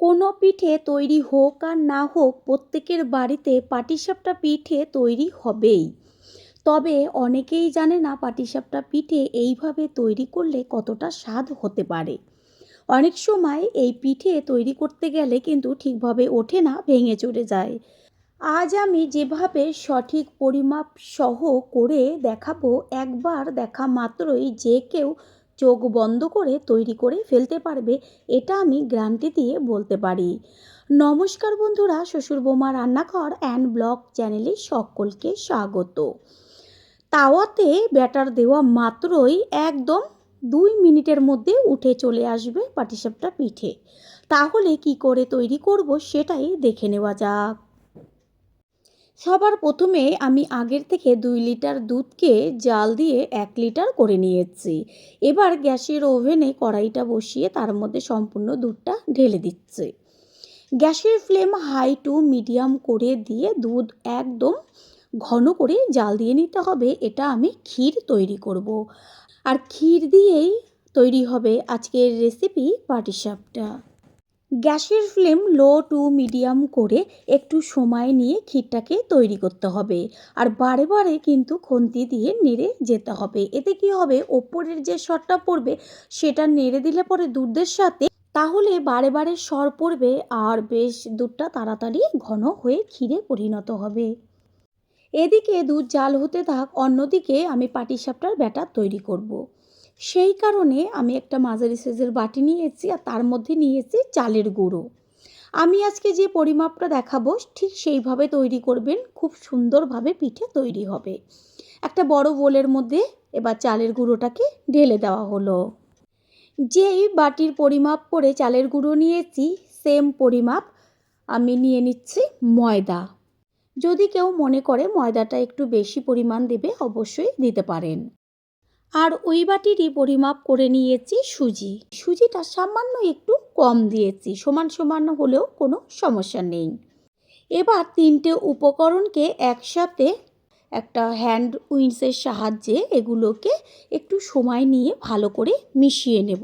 কোনো পিঠে তৈরি হোক আর না হোক প্রত্যেকের বাড়িতে পাটিসাপটা পিঠে তৈরি হবেই। তবে অনেকেই জানে না পাটিসাপটা পিঠে এইভাবে তৈরি করলে কতটা স্বাদ হতে পারে। অনেক সময় এই পিঠে তৈরি করতে গেলে কিন্তু ঠিকভাবে ওঠে না, ভেঙে চলে যায়। আজ আমি যেভাবে সঠিক পরিমাপ সহ করে দেখাবো, একবার দেখা মাত্রই যে কেউ চোখ বন্ধ করে তৈরি করে ফেলতে পারবে, এটা আমি গ্যারান্টি দিয়ে বলতে পারি। নমস্কার বন্ধুরা, শ্বশুর বৌমা রান্নাঘর অ্যান্ড ব্লগ চ্যানেলে সকলকে স্বাগত। তাওয়াতে ব্যাটার দেওয়া মাত্রই একদম 2 মিনিটের মধ্যে উঠে চলে আসবে পাটিসাপটা পিঠে। তাহলে কি করে তৈরি করব সেটাই দেখে নেওয়া যাক। সবার প্রথমে আমি আগের থেকে 2 লিটার দুধকে জাল দিয়ে 1 লিটার করে নিয়েছি। এবার গ্যাসের ওভেনে কড়াইটা বসিয়ে তার মধ্যে সম্পূর্ণ দুধটা ঢেলে দিচ্ছি। গ্যাসের ফ্লেম হাই টু মিডিয়াম করে দিয়ে দুধ একদম ঘন করে জাল দিয়ে নিতে হবে। এটা আমি ক্ষীর তৈরি করব। আর ক্ষীর দিয়েই তৈরি হবে আজকের রেসিপি পাটিসাপটা। গ্যাসের ফ্লেম লো টু মিডিয়াম করে একটু সময় নিয়ে ক্ষীরটাকে তৈরি করতে হবে। আর বারে বারে কিন্তু খুন্তি দিয়ে নেড়ে যেতে হবে। এতে কি হবে, ওপরের যে সরটা পড়বে সেটা নেড়ে দিলে পরে দুধের সাথে, তাহলে বারে বারে সর পড়বে আর বেশ দুধটা তাড়াতাড়ি ঘন হয়ে ক্ষীরে পরিণত হবে। এদিকে দুধ জাল হতে থাক, অন্যদিকে আমি পাটিসাপটার ব্যাটার তৈরি করব। সেই কারণে আমি একটা মাঝারি সাইজের বাটি নিয়েছি আর তার মধ্যে নিয়েছি চালের গুঁড়ো। আমি আজকে যে পরিমাপটা দেখাবো ঠিক সেইভাবে তৈরি করবেন, খুব সুন্দরভাবে পিঠে তৈরি হবে। একটা বড় বোলের মধ্যে এবার চালের গুঁড়োটাকে ঢেলে দেওয়া হলো। যেই বাটির পরিমাপ করে চালের গুঁড়ো নিয়েছি সেম পরিমাপ আমি নিয়ে নিচ্ছি ময়দা। যদি কেউ মনে করে ময়দাটা একটু বেশি পরিমাণ দেবে, অবশ্যই দিতে পারেন। আর ওই বাটিরই পরিমাপ করে নিয়েছি সুজি। সুজিটা সামান্য একটু কম দিয়েছি, সমান সমান হলেও কোনো সমস্যা নেই। এবার 3টে উপকরণকে একসাথে একটা হ্যান্ড উইন্সের সাহায্যে এগুলোকে একটু সময় নিয়ে ভালো করে মিশিয়ে নেব।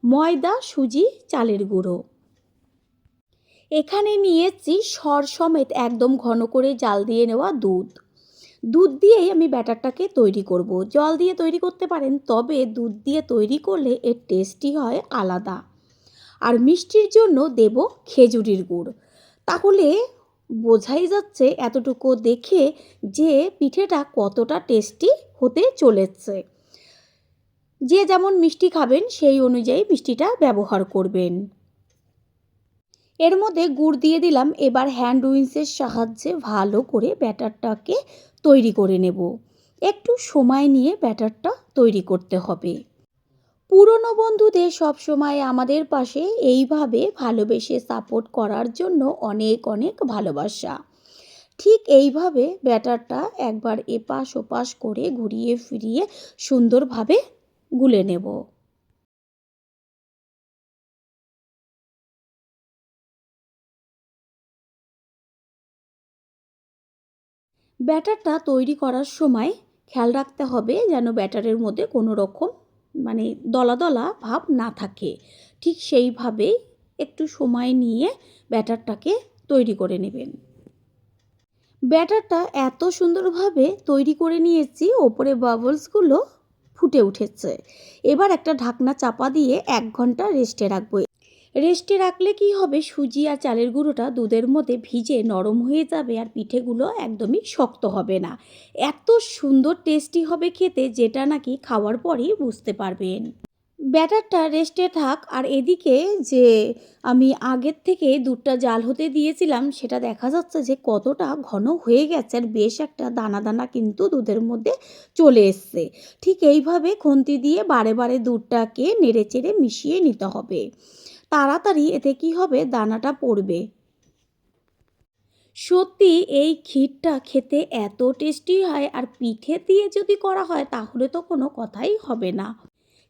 ময়দা, সুজি, চালের গুঁড়ো। এখানে নিয়েছি সর সমেত একদম ঘন করে জাল দিয়ে নেওয়া দুধ। দুধ দিয়েই আমি ব্যাটারটাকে তৈরি করব। জল দিয়ে তৈরি করতে পারেন, তবে দুধ দিয়ে তৈরি করলে এর টেস্টই হয় আলাদা। আর মিষ্টির জন্য দেব খেজুরির গুড়। তাহলে বোঝাই যাচ্ছে এতটুকু দেখে যে পিঠেটা কতটা টেস্টি হতে চলেছে। যে যেমন মিষ্টি খাবেন সেই অনুযায়ী মিষ্টিটা ব্যবহার করবেন। এর মধ্যে গুড় দিয়ে দিলাম। এবার হ্যান্ড উইন্সের সাহায্যে ভালো করে ব্যাটারটাকে তৈরি করে নেব। একটু সময় নিয়ে ব্যাটারটা তৈরি করতে হবে। পুরনো বন্ধুদের সবসময় আমাদের পাশে এইভাবে ভালোবেসে সাপোর্ট করার জন্য অনেক অনেক ভালোবাসা। ঠিক এইভাবে ব্যাটারটা একবার এপাশ ওপাশ করে ঘুরিয়ে ফিরিয়ে সুন্দরভাবে গুলে নেব। ব্যাটারটা তৈরি করার সময় খেয়াল রাখতে হবে যেন ব্যাটারের মধ্যে কোনো রকম দলা দলা ভাব না থাকে। ঠিক সেইভাবেই একটু সময় নিয়ে ব্যাটারটাকে তৈরি করে নেবেন। ব্যাটারটা এত সুন্দরভাবে তৈরি করে নিয়েছি, ওপরে বাবলসগুলো ফুটে উঠেছে। এবার একটা ঢাকনা চাপা দিয়ে 1 ঘন্টা রেস্টে রাখবো। রেস্টে রাখলে কি হবে, সুজি আর চালের গুঁড়োটা দুধের মধ্যে ভিজে নরম হয়ে যাবে আর পিঠেগুলো একদমই শক্ত হবে না। এত সুন্দর টেস্টি হবে খেতে, যেটা নাকি খাওয়ার পরেই বুঝতে পারবেন। ব্যাটারটা রেস্টে থাক, আর এদিকে যে আমি আগের থেকে দুধটা জাল হতে দিয়েছিলাম সেটা দেখা যাচ্ছে যে কতটা ঘন হয়ে গেছে আর বেশ একটা দানা দানা কিন্তু দুধের মধ্যে চলে এসছে। ঠিক এইভাবে খুন্তি দিয়ে বারে বারে দুধটাকে নেড়ে চেড়ে মিশিয়ে নিতে হবে। তাড়াতাড়ি এতে কি হবে, দানাটা পড়বে। সত্যি এই ক্ষীরটা খেতে এত টেস্টি হয়, আর পিঠে দিয়ে যদি করা হয় তাহলে তো কোনো কথাই হবে না।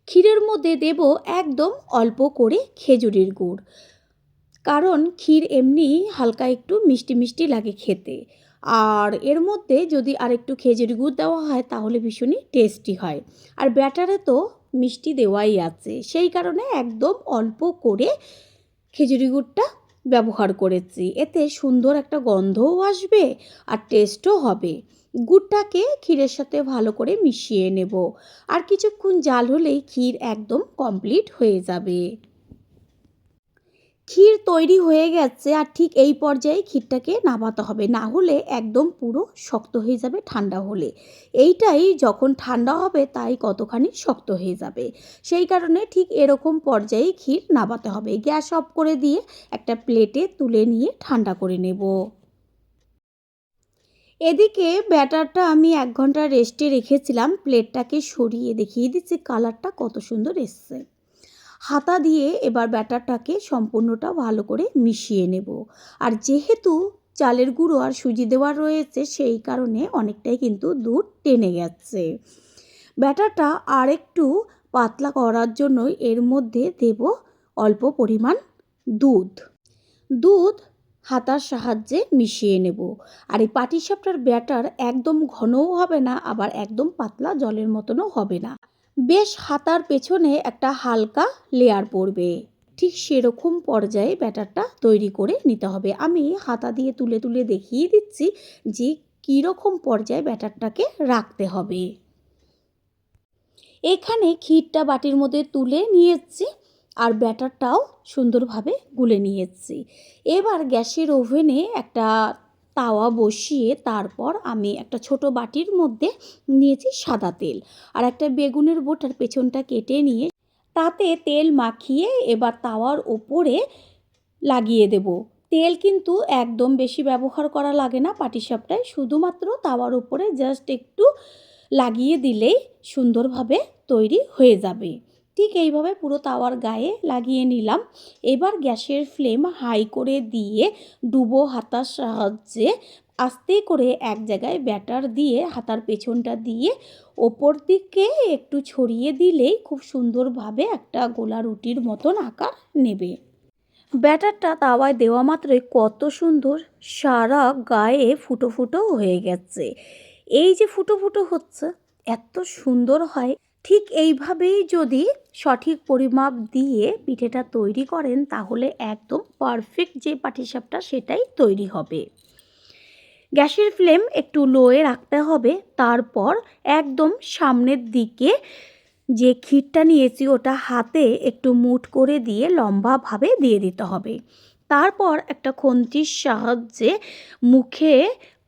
ক্ষীরের মধ্যে দেব একদম অল্প করে খেজুরির গুড়, কারণ ক্ষীর এমনি হালকা একটু মিষ্টি মিষ্টি লাগে খেতে। আর এর মধ্যে যদি আরেকটু খেজুরি গুড় দেওয়া হয় তাহলে ভীষণই টেস্টি হয়। আর ব্যাটারে তো মিষ্টি দেওয়াই আছে, সেই কারণে একদম অল্প করে খেজুরি গুড়টা ব্যবহার করেছি। এতে সুন্দর একটা গন্ধও আসবে আর টেস্টও হবে। গুড়টাকে ক্ষীরের সাথে ভালো করে মিশিয়ে নেব। আর কিছুক্ষণ জাল হলেই ক্ষীর একদম কমপ্লিট হয়ে যাবে। ক্ষীর তৈরি হয়ে গেছে আর ঠিক এই পর্যায়ে ক্ষীরটাকে নামাতে হবে, না হলে একদম পুরো শক্ত হয়ে যাবে ঠান্ডা হলে। এইটাই যখন ঠান্ডা হবে তাই কতখানি শক্ত হয়ে যাবে, সেই কারণে ঠিক এরকম পর্যায়ে ক্ষীর নামাতে হবে। গ্যাস অফ করে দিয়ে একটা প্লেটে তুলে নিয়ে ঠান্ডা করে নেব। এদিকে ব্যাটারটা আমি 1 ঘন্টা রেস্টে রেখেছিলাম। প্লেটটাকে সরিয়ে দেখিয়ে দিচ্ছি কালারটা কত সুন্দর এসছে। হাতা দিয়ে এবার ব্যাটারটাকে সম্পূর্ণটা ভালো করে মিশিয়ে নেব। আর যেহেতু চালের গুঁড়ো আর সুজি দেওয়া রয়েছে সেই কারণে অনেকটাই কিন্তু দুধ টেনে গেছে। ব্যাটারটা আর একটু পাতলা করার জন্য এর মধ্যে দেব অল্প পরিমাণ দুধ। দুধ হাতার সাহায্যে মিশিয়ে নেব। আর এই পাটিসাপটার ব্যাটার একদম ঘনও হবে না, আবার একদম পাতলা জলের মতনও হবে না। বেশ হাতার পেছনে একটা হালকা লেয়ার পড়বে, ঠিক সেরকম পর্যায়ে ব্যাটারটা তৈরি করে নিতে হবে। আমি হাতা দিয়ে তুলে তুলে দেখিয়ে দিচ্ছি যে কীরকম পর্যায়ে ব্যাটারটাকে রাখতে হবে। এখানে ক্ষীরটা বাটির মধ্যে তুলে নিয়েছি আর ব্যাটারটাও সুন্দরভাবে গুলে নিয়েছি। এবার গ্যাসের ওভেনে একটা তাওয়া বসিয়ে তারপর আমি একটা ছোট বাটির মধ্যে নিয়েছি সাদা তেল আর একটা বেগুনের বোটার পেছনটা কেটে নিয়ে তাতে তেল মাখিয়ে এবার তাওয়ার ওপরে লাগিয়ে দেব। তেল কিন্তু একদম বেশি ব্যবহার করা লাগে না পাটিসাপটায়, শুধুমাত্র তাওয়ার উপরে জাস্ট একটু লাগিয়ে দিলেই সুন্দরভাবে তৈরি হয়ে যাবে। ঠিক এইভাবে পুরো তাওয়ার গায়ে লাগিয়ে নিলাম। এবার গ্যাসের ফ্লেম হাই করে দিয়ে ডুবো হাতার সাহায্যে আস্তে করে এক জায়গায় ব্যাটার দিয়ে হাতার পেছনটা দিয়ে ওপর দিকে একটু ছড়িয়ে দিলেই খুব সুন্দরভাবে একটা গোলা রুটির মতন আকার নেবে। ব্যাটারটা তাওয়ায় দেওয়া মাত্রই কত সুন্দর সারা গায়ে ফুটো ফুটো হয়ে গেছে। এই যে ফুটো ফুটো হচ্ছে এত সুন্দর হয়। ঠিক এইভাবেই যদি সঠিক পরিমাপ দিয়ে পিঠেটা তৈরি করেন তাহলে একদম পারফেক্ট যে পাটিসাপটা সেটাই তৈরি হবে। গ্যাসের ফ্লেম একটু লোয়ে রাখতে হবে। তারপর একদম সামনের দিকে যে ক্ষীরটা নিয়েছি ওটা হাতে একটু মুঠ করে দিয়ে লম্বাভাবে দিয়ে দিতে হবে। তারপর একটা খুন্তির সাহায্যে মুখে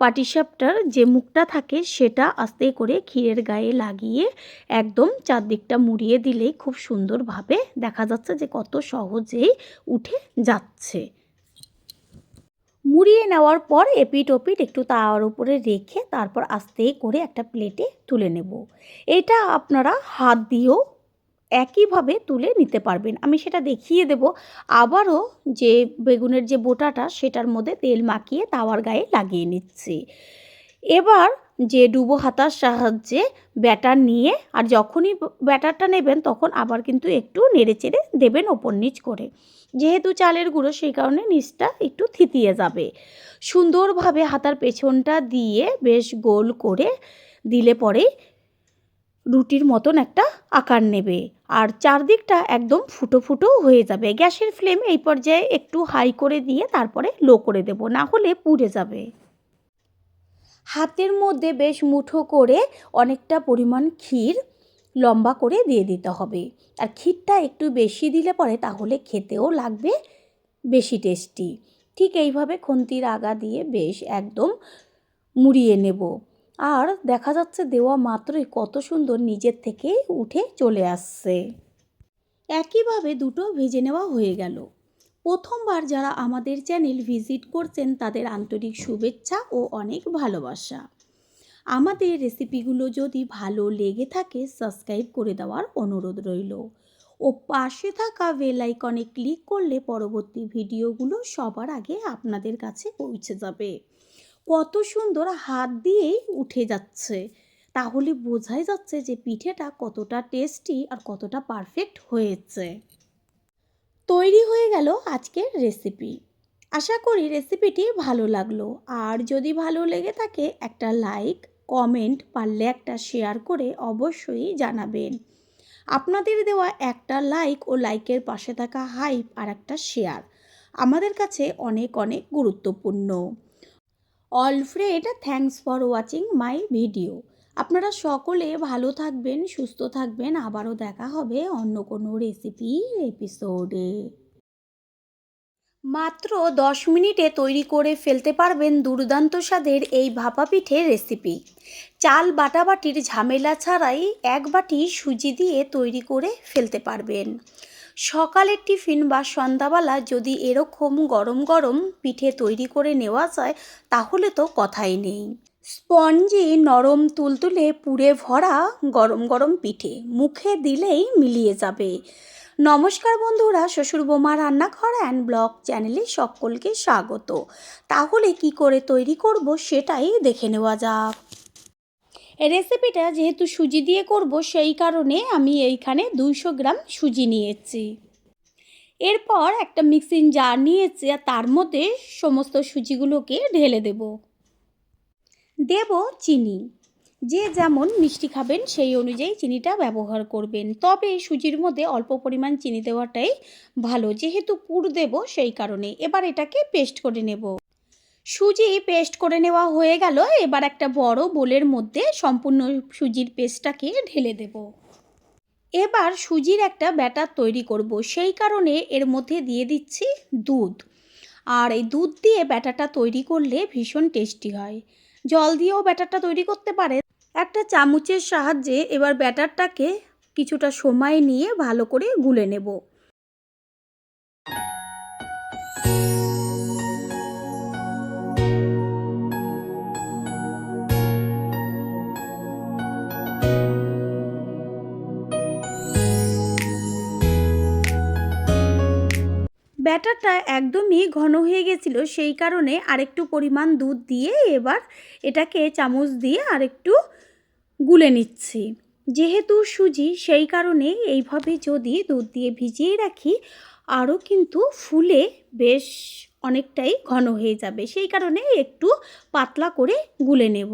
পাটিসাপটার যে মুখটা থাকে সেটা আস্তে করে ক্ষীরের গায়ে লাগিয়ে একদম চারদিকটা মুড়িয়ে দিলেই খুব সুন্দরভাবে দেখা যাচ্ছে যে কত সহজেই উঠে যাচ্ছে। মুড়িয়ে নেওয়ার পর এপিঠ ওপিঠ একটু তাওয়ার উপরে রেখে তারপর আস্তে করে একটা প্লেটে তুলে নেব। এটা আপনারা হাত দিয়েও একইভাবে তুলে নিতে পারবেন, আমি সেটা দেখিয়ে দেব। আবারও যে বেগুনের যে বোটাটা সেটার মধ্যে তেল মাখিয়ে তাওয়ার গায়ে লাগিয়ে নিচ্ছি। এবার যে ডুবো হাতার সাহায্যে ব্যাটার নিয়ে আর যখনই ব্যাটারটা নেবেন তখন আবার কিন্তু একটু নেড়েচেড়ে দেবেন ওপর নিচ করে। যেহেতু চালের গুঁড়ো সেই কারণে নিচটা একটু থিতিয়ে যাবে। সুন্দরভাবে হাতার পেছনটা দিয়ে বেশ গোল করে দিলে পরে রুটির মতন একটা আকার নেবে আর চারদিকটা একদম ফুটো ফুটো হয়ে যাবে। গ্যাসের ফ্লেম এই পর্যায়ে একটু হাই করে দিয়ে তারপরে লো করে দেব, না হলে পুড়ে যাবে। হাতের মধ্যে বেশ মুঠো করে অনেকটা পরিমাণ ক্ষীর লম্বা করে দিয়ে দিতে হবে। আর ক্ষীরটা একটু বেশি দিলে পরে তাহলে খেতেও লাগবে বেশি টেস্টি। ঠিক এইভাবে খুন্তির আগা দিয়ে বেশ একদম মুড়িয়ে নেব। আর দেখা যাচ্ছে দেওয়া মাত্রই কত সুন্দর নিজের থেকে উঠে চলে আসছে। একইভাবে দুটো ভেজে নেওয়া হয়ে গেল। প্রথমবার যারা আমাদের চ্যানেল ভিজিট করছেন তাদের আন্তরিক শুভেচ্ছা ও অনেক ভালোবাসা। আমাদের রেসিপিগুলো যদি ভালো লেগে থাকে সাবস্ক্রাইব করে দেওয়ার অনুরোধ রইল ও পাশে থাকা বেল আইকনে ক্লিক করলে পরবর্তী ভিডিওগুলো সবার আগে আপনাদের কাছে পৌঁছে যাবে। কত সুন্দর হাত দিয়েই উঠে যাচ্ছে, তাহলে বোঝাই যাচ্ছে যে পিঠেটা কতটা টেস্টি আর কতটা পারফেক্ট হয়েছে। তৈরি হয়ে গেল আজকের রেসিপি। আশা করি রেসিপিটি ভালো লাগলো। আর যদি ভালো লেগে থাকে একটা লাইক, কমেন্ট, পারলে একটা শেয়ার করে অবশ্যই জানাবেন। আপনাদের দেওয়া একটা লাইক ও লাইকের পাশে থাকা হাইপ আর একটা শেয়ার আমাদের কাছে অনেক অনেক গুরুত্বপূর্ণ। All friend, thanks for watching my video. আপনারা সকলে ভালো থাকবেন, সুস্থ থাকবেন। আবারও দেখা হবে অন্য কোনো রেসিপির এপিসোডে। মাত্র 10 মিনিটে তৈরি করে ফেলতে পারবেন দুর্দান্ত স্বাদের এই ভাপা পিঠের রেসিপি। চাল বাটাবাটির ঝামেলা ছাড়াই 1 বাটি সুজি দিয়ে তৈরি করে ফেলতে পারবেন। সকালের টিফিন বা সন্ধ্যাবেলা যদি এরকম গরম গরম পিঠে তৈরি করে নেওয়া যায় তাহলে তো কথাই নেই। স্পঞ্জি নরম তুলতুলে পুরে ভরা গরম গরম পিঠে মুখে দিলেই মিলিয়ে যাবে। নমস্কার বন্ধুরা, শ্বশুর বৌমা রান্নাঘর অ্যান্ড ব্লগ চ্যানেলে সকলকে স্বাগত। তাহলে কি করে তৈরি করব সেটাই দেখে নেওয়া যাক। এই রেসিপিটা যেহেতু সুজি দিয়ে করব সেই কারণে আমি এইখানে 200 গ্রাম সুজি নিয়েছি। এরপর একটা মিক্সিং জার নিয়েছি আর তার মধ্যে সমস্ত সুজিগুলোকে ঢেলে দেব চিনি। যে যেমন মিষ্টি খাবেন সেই অনুযায়ী চিনিটা ব্যবহার করবেন, তবে সুজির মধ্যে অল্প পরিমাণ চিনি দেওয়াটাই ভালো, যেহেতু পুর দেব সেই কারণে। এবার এটাকে পেস্ট করে নেব। সুজি পেস্ট করে নেওয়া হয়ে গেল। এবার একটা বড় বোলের মধ্যে সম্পূর্ণ সুজির পেস্টটাকে ঢেলে দেব। এবার সুজির একটা ব্যাটার তৈরি করব, সেই কারণে এর মধ্যে দিয়ে দিচ্ছি দুধ। আর এই দুধ দিয়ে ব্যাটারটা তৈরি করলে ভীষণ টেস্টি হয়। জল দিয়েও ব্যাটারটা তৈরি করতে পারে। একটা চামচের সাহায্যে এবার ব্যাটারটাকে কিছুটা সময় নিয়ে ভালো করে গুলে নেব। ব্যাটারটা একদমই ঘন হয়ে গেছিলো, সেই কারণে আরেকটু পরিমাণ দুধ দিয়ে এবার এটাকে চামচ দিয়ে আরেকটু গুলে নিচ্ছি। যেহেতু সুজি সেই কারণে এইভাবে যদি দুধ দিয়ে ভিজিয়ে রাখি আরও কিন্তু ফুলে বেশ অনেকটাই ঘন হয়ে যাবে, সেই কারণে একটু পাতলা করে গুলে নেব।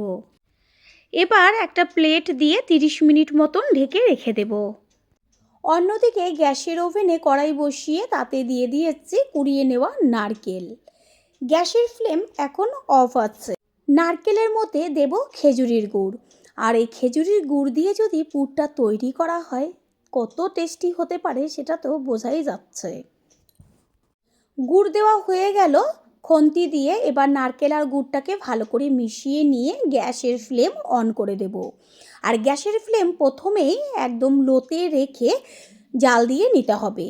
এবার একটা প্লেট দিয়ে 30 মিনিট মতন ঢেকে রেখে দেব। অন্যদিকে গ্যাসের ওভেনে কড়াই বসিয়ে তাতে দিয়ে দিয়েছি কুড়িয়ে নেওয়া নারকেল। গ্যাসের ফ্লেম এখন অফ আছে। নারকেলের মধ্যে দেব খেজুরির গুড়। আর এই খেজুরির গুড় দিয়ে যদি পুরটা তৈরি করা হয় কত টেস্টি হতে পারে সেটা তো বোঝাই যাচ্ছে। গুড় দেওয়া হয়ে গেল। খুন্তি দিয়ে এবার নারকেল আর গুড়টাকে ভালো করে মিশিয়ে নিয়ে গ্যাসের ফ্লেম অন করে দেব। আর গ্যাসের ফ্লেম প্রথমেই একদম লোতে রেখে জাল দিয়ে নিতে হবে।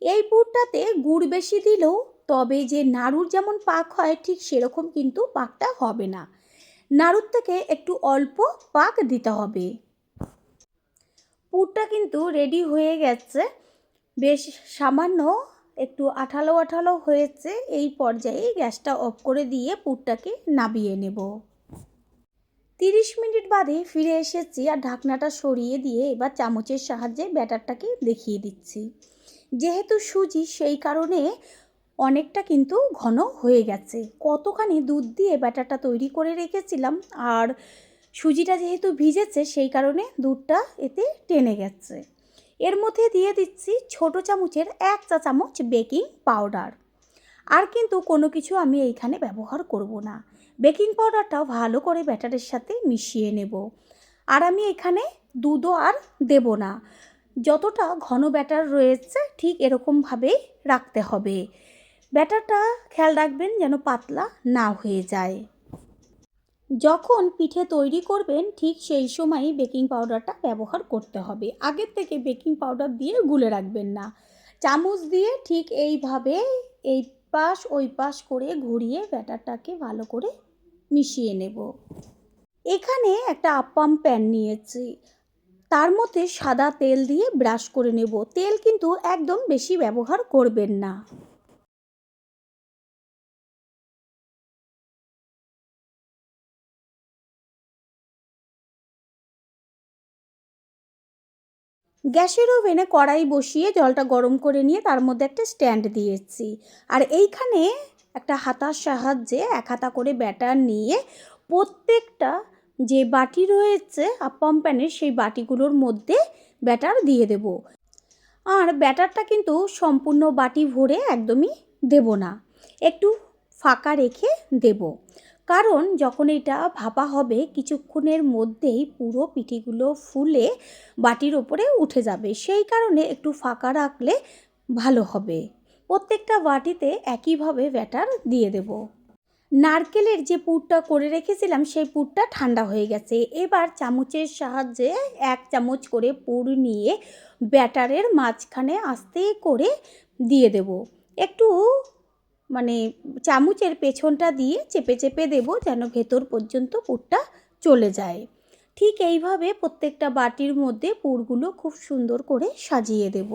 এই পুরটাতে গুড় বেশি দিলেও তবে যে নাড়ুর যেমন পাক হয় ঠিক সেরকম কিন্তু পাকটা হবে না। নাড়ুর থেকে একটু অল্প পাক দিতে হবে। পুরটা কিন্তু রেডি হয়ে গেছে, বেশ সামান্য একটু আঠালো আঠালো হয়েছে। এই পর্যায়ে গ্যাসটা অফ করে দিয়ে পুরটাকে নামিয়ে নেব। 30 মিনিট বাদে ফিরে এসেছি আর ঢাকনাটা সরিয়ে দিয়ে এবার চামচের সাহায্যে ব্যাটারটাকে দেখিয়ে দিচ্ছি। যেহেতু সুজি সেই কারণে অনেকটা কিন্তু ঘন হয়ে গেছে। কতখানি দুধ দিয়ে ব্যাটারটা তৈরি করে রেখেছিলাম আর সুজিটা যেহেতু ভিজেছে সেই কারণে দুধটা এতে টেনে গেছে। এর মধ্যে দিয়ে দিচ্ছি ছোট চামচের 1 চা চামচ বেকিং পাউডার। আর কিন্তু কোনো কিছু আমি এইখানে ব্যবহার করব না। বেকিং পাউডারটাও ভালো করে ব্যাটারের সাথে মিশিয়ে নেব। আর আমি এখানে দুধও আর দেব না। যতটা ঘন ব্যাটার রয়েছে ঠিক এরকমভাবেই রাখতে হবে। ব্যাটারটা খেয়াল রাখবেন যেন পাতলা না হয়ে যায়। যখন পিঠে তৈরি করবেন ঠিক সেই সময়ই বেকিং পাউডারটা ব্যবহার করতে হবে। আগের থেকে বেকিং পাউডার দিয়ে গুলে রাখবেন না। চামচ দিয়ে ঠিক এইভাবে এই পাশ ওই পাশ করে ঘুরিয়ে ব্যাটারটাকে ভালো করে মিশিয়ে নেব। এখানে একটা আপ্পাম প্যান নিয়েছি, তার মধ্যে সাদা তেল দিয়ে ব্রাশ করে নেব। তেল কিন্তু একদম বেশি ব্যবহার করবেন না। গ্যাসের ওভেনে কড়াই বসিয়ে জলটা গরম করে নিয়ে তার মধ্যে একটা স্ট্যান্ড দিয়েছি। আর এইখানে একটা হাতার সাহায্যে 1 হাতা করে ব্যাটার নিয়ে প্রত্যেকটা যে বাটি রয়েছে আপ্পাম প্যানের সেই বাটিগুলোর মধ্যে ব্যাটার দিয়ে দেব। আর ব্যাটারটা কিন্তু সম্পূর্ণ বাটি ভরে একদমই দেব না, একটু ফাঁকা রেখে দেব। কারণ যখন এটা ভাপা হবে কিছুক্ষণের মধ্যেই পুরো পিঠেগুলো ফুলে বাটির ওপরে উঠে যাবে, সেই কারণে একটু ফাঁকা রাখলে ভালো হবে। প্রত্যেকটা বাটিতে একইভাবে ব্যাটার দিয়ে দেব। নারকেলের যে পুরটা করে রেখেছিলাম সেই পুরটা ঠান্ডা হয়ে গেছে। এবার চামচের সাহায্যে 1 চামচ করে পুর নিয়ে ব্যাটারের মাঝখানে আস্তে করে দিয়ে দেব। একটু চামচের পেছনটা দিয়ে চেপে চেপে দেব যেন ভেতর পর্যন্ত পুরটা চলে যায়। ঠিক এইভাবে প্রত্যেকটা বাটির মধ্যে পুরগুলো খুব সুন্দর করে সাজিয়ে দেব।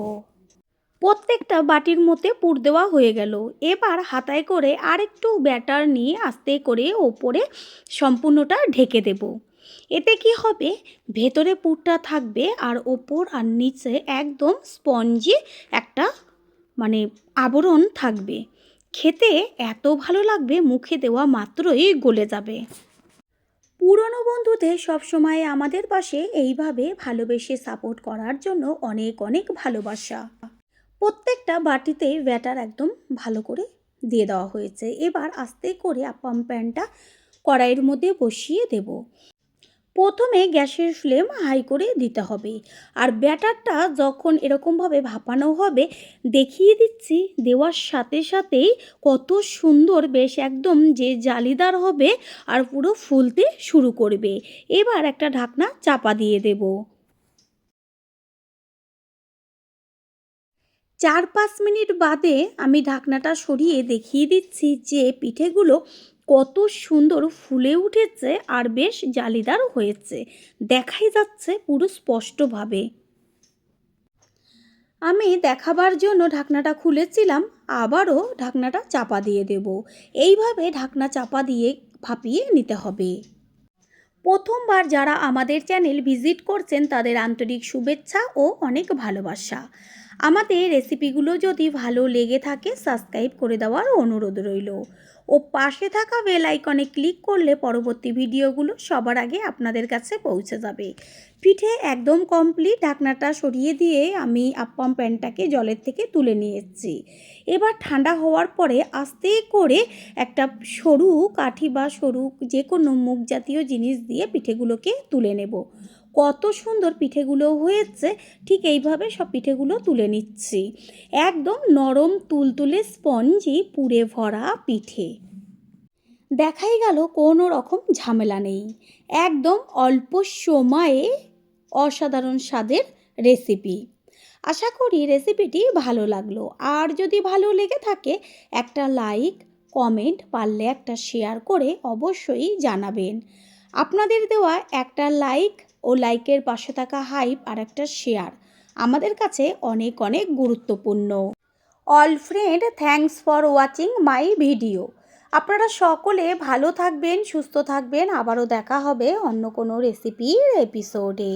প্রত্যেকটা বাটির মধ্যে পুর দেওয়া হয়ে গেল। এবার হাতায় করে আরেকটু ব্যাটার নিয়ে আস্তে করে ওপরে সম্পূর্ণটা ঢেকে দেব। এতে কি হবে, ভেতরে পুরটা থাকবে আর ওপর আর নিচে একদম স্পঞ্জি একটা আবরণ থাকবে। খেতে এত ভালো লাগবে, মুখে দেওয়া মাত্রই গলে যাবে। পুরনো বন্ধুদের সবসময় আমাদের পাশে এইভাবে ভালোবেসে সাপোর্ট করার জন্য অনেক অনেক ভালোবাসা। প্রত্যেকটা বাটিতে ব্যাটার একদম ভালো করে দিয়ে দেওয়া হয়েছে। এবার আস্তে করে আপ্পাম প্যানটা কড়াইয়ের মধ্যে বসিয়ে দেব। প্রথমে গ্যাসের ফ্লেম হাই করে দিতে হবে। আর ব্যাটারটা যখন এরকমভাবে ভাপানো হবে, দেখিয়ে দিচ্ছি, দেওয়ার সাথে সাথেই কত সুন্দর বেশ একদম যে জালিদার হবে আর পুরো ফুলতে শুরু করবে। এবার একটা ঢাকনা চাপা দিয়ে দেব। 4-5 মিনিট বাদে আমি ঢাকনাটা সরিয়ে দেখিয়ে দিচ্ছি যে পিঠেগুলো কত সুন্দর ফুলে উঠেছে আর বেশ জালিদার হয়েছে, দেখাই যাচ্ছে পুরো স্পষ্টভাবে। আমি দেখাবার জন্য ঢাকনাটা খুলেছিলাম, আবারও ঢাকনাটা চাপা দিয়ে দেব। এইভাবে ঢাকনা চাপা দিয়ে ভাপিয়ে নিতে হবে। প্রথমবার যারা আমাদের চ্যানেল ভিজিট করছেন তাদের আন্তরিক শুভেচ্ছা ও অনেক ভালোবাসা। আমাদের রেসিপিগুলো যদি ভালো লেগে থাকে সাবস্ক্রাইব করে দেওয়ার অনুরোধ রইল ও পাশে থাকা বেল আইকনে ক্লিক করলে পরবর্তী ভিডিওগুলো সবার আগে আপনাদের কাছে পৌঁছে যাবে। পিঠে একদম কমপ্লিট। ঢাকনাটা সরিয়ে দিয়ে আমি আপ্পাম প্যানটাকে জলের থেকে তুলে নিয়েছি। এবার ঠান্ডা হওয়ার পরে আস্তে করে একটা সরু কাঠি বা সরু যে কোনো মুখ জাতীয় জিনিস দিয়ে পিঠেগুলোকে তুলে নেব। কত সুন্দর পিঠেগুলো হয়েছে, ঠিক এইভাবে সব পিঠেগুলো তুলে নিচ্ছি। একদম নরম তুলতুলে স্পঞ্জি পুরে ভরা পিঠে, দেখাই গেল কোনো রকম ঝামেলা নেই। একদম অল্প সময়ে অসাধারণ স্বাদের রেসিপি। আশা করি রেসিপিটি ভালো লাগলো। আর যদি ভালো লেগে থাকে একটা লাইক, কমেন্ট, পারলে একটা শেয়ার করে অবশ্যই জানাবেন। আপনাদের দেওয়া একটা লাইক ও লাইকের পাশে থাকা হাইপ আর একটা শেয়ার আমাদের কাছে অনেক অনেক গুরুত্বপূর্ণ। All friend, thanks for watching my video. আপনারা সকলে ভালো থাকবেন, সুস্থ থাকবেন। আবারও দেখা হবে অন্য কোনো রেসিপির এপিসোডে।